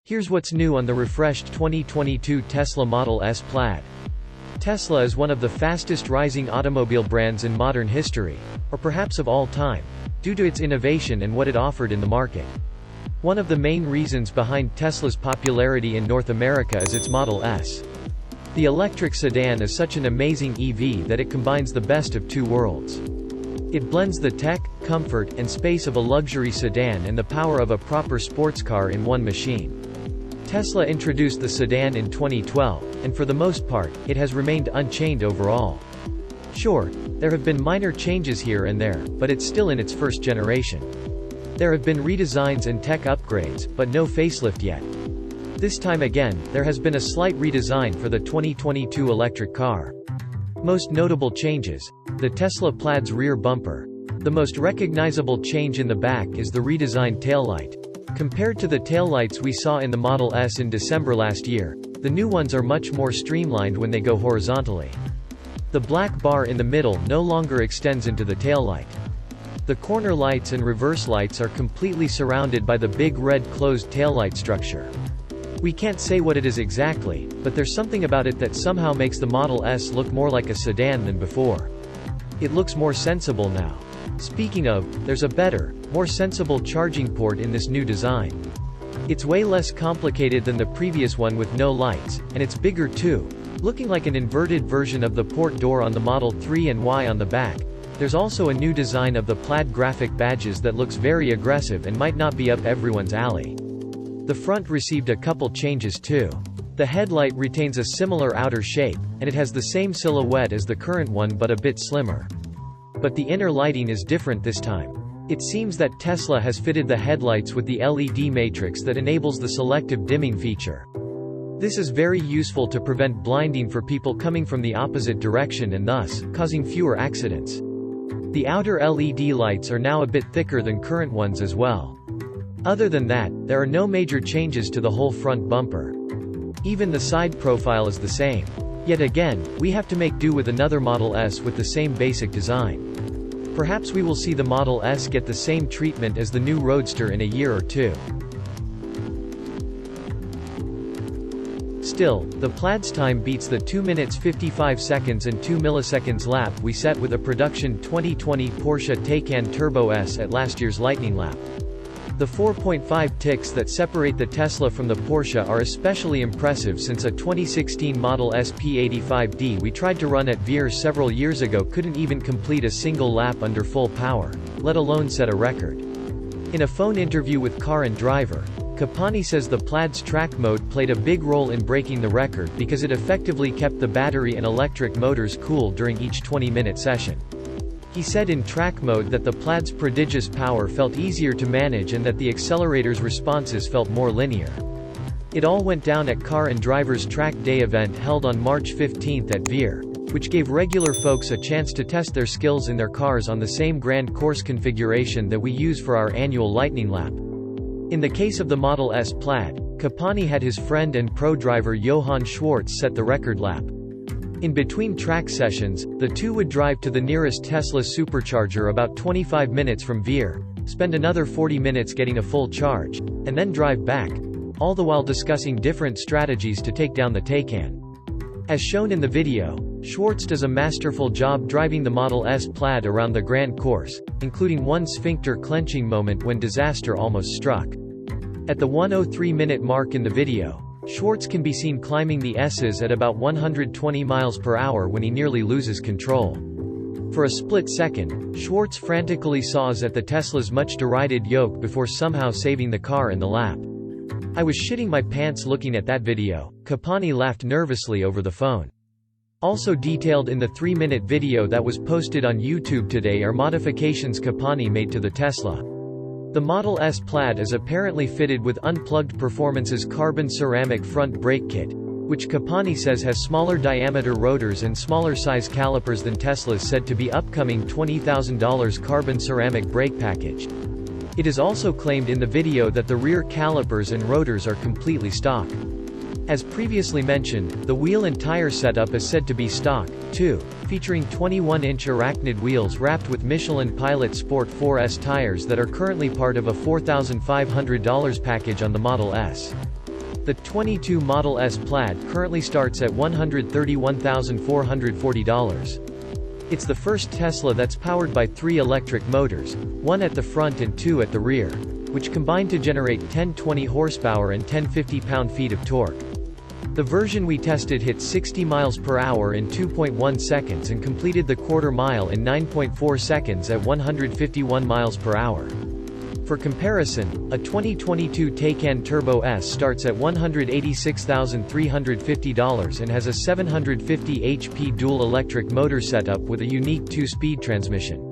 Here's what's new on the refreshed 2022 Tesla Model S Plaid. Tesla is one of the fastest rising automobile brands in modern history, or perhaps of all time, due to its innovation and what it offered in the market. One of the main reasons behind Tesla's popularity in North America is its Model S. The electric sedan is such an amazing EV that it combines the best of two worlds. It blends the tech, comfort, and space of a luxury sedan and the power of a proper sports car in one machine. Tesla introduced the sedan in 2012, and for the most part, it has remained unchained overall. Sure, there have been minor changes here and there, but it's still in its first generation. There have been redesigns and tech upgrades, but no facelift yet. This time again, there has been a slight redesign for the 2022 electric car. Most notable changes: the Tesla Plaid's rear bumper. The most recognizable change in the back is the redesigned taillight. Compared to the taillights we saw in the Model S in December last year, the new ones are much more streamlined when they go horizontally. The black bar in the middle no longer extends into the taillight. The corner lights and reverse lights are completely surrounded by the big red closed taillight structure. We can't say what it is exactly, but there's something about it that somehow makes the Model S look more like a sedan than before. It looks more sensible now. Speaking of, there's a better, more sensible charging port in this new design. It's way less complicated than the previous one with no lights, and it's bigger too, looking like an inverted version of the port door on the Model 3 and Y on the back. There's also a new design of the Plaid graphic badges that looks very aggressive and might not be up everyone's alley. The front received a couple changes too. The headlight retains a similar outer shape, and it has the same silhouette as the current one but a bit slimmer. But the inner lighting is different this time. It seems that Tesla has fitted the headlights with the LED matrix that enables the selective dimming feature. This is very useful to prevent blinding for people coming from the opposite direction and thus, causing fewer accidents. The outer LED lights are now a bit thicker than current ones as well. Other than that, there are no major changes to the whole front bumper. Even the side profile is the same. Yet again, we have to make do with another Model S with the same basic design. Perhaps we will see the Model S get the same treatment as the new Roadster in a year or two. Still, the Plaid's time beats the 2 minutes 55 seconds and 2 milliseconds lap we set with a production 2020 Porsche Taycan Turbo S at last year's Lightning Lap. The 4.5 ticks that separate the Tesla from the Porsche are especially impressive since a 2016 Model S P85D we tried to run at Veer several years ago couldn't even complete a single lap under full power, let alone set a record. In a phone interview with Car and Driver, Capani says the Plaid's track mode played a big role in breaking the record because it effectively kept the battery and electric motors cool during each 20-minute session. He said in track mode that the Plaid's prodigious power felt easier to manage and that the accelerator's responses felt more linear. It all went down at Car and Driver's Track Day event held on March 15 at Veer, which gave regular folks a chance to test their skills in their cars on the same grand course configuration that we use for our annual Lightning Lap. In the case of the Model S Plaid, Capani had his friend and pro driver Johann Schwartz set the record lap. In between track sessions, the two would drive to the nearest Tesla supercharger about 25 minutes from Veer, spend another 40 minutes getting a full charge, and then drive back, all the while discussing different strategies to take down the Taycan. As shown in the video, Schwartz does a masterful job driving the Model S Plaid around the grand course, including one sphincter clenching moment when disaster almost struck. At the 103-minute mark in the video, Schwartz can be seen climbing the S's at about 120 miles per hour when he nearly loses control. For a split second, Schwartz frantically saws at the Tesla's much derided yoke before somehow saving the car in the lap. "I was shitting my pants looking at that video," Capani laughed nervously over the phone. Also detailed in the 3-minute video that was posted on YouTube today are modifications Capani made to the Tesla. The Model S Plaid is apparently fitted with Unplugged Performance's carbon ceramic front brake kit, which Capani says has smaller diameter rotors and smaller size calipers than Tesla's said to be upcoming $20,000 carbon ceramic brake package. It is also claimed in the video that the rear calipers and rotors are completely stock. As previously mentioned, the wheel and tire setup is said to be stock, too, featuring 21-inch arachnid wheels wrapped with Michelin Pilot Sport 4S tires that are currently part of a $4,500 package on the Model S. The 22 Model S Plaid currently starts at $131,440. It's the first Tesla that's powered by 3 electric motors, 1 at the front and 2 at the rear, which combine to generate 1020 horsepower and 1050 pound-feet of torque. The version we tested hit 60 miles per hour in 2.1 seconds and completed the quarter mile in 9.4 seconds at 151 miles per hour. For comparison, a 2022 Taycan Turbo S starts at $186,350 and has a 750 HP dual electric motor setup with a unique 2-speed transmission.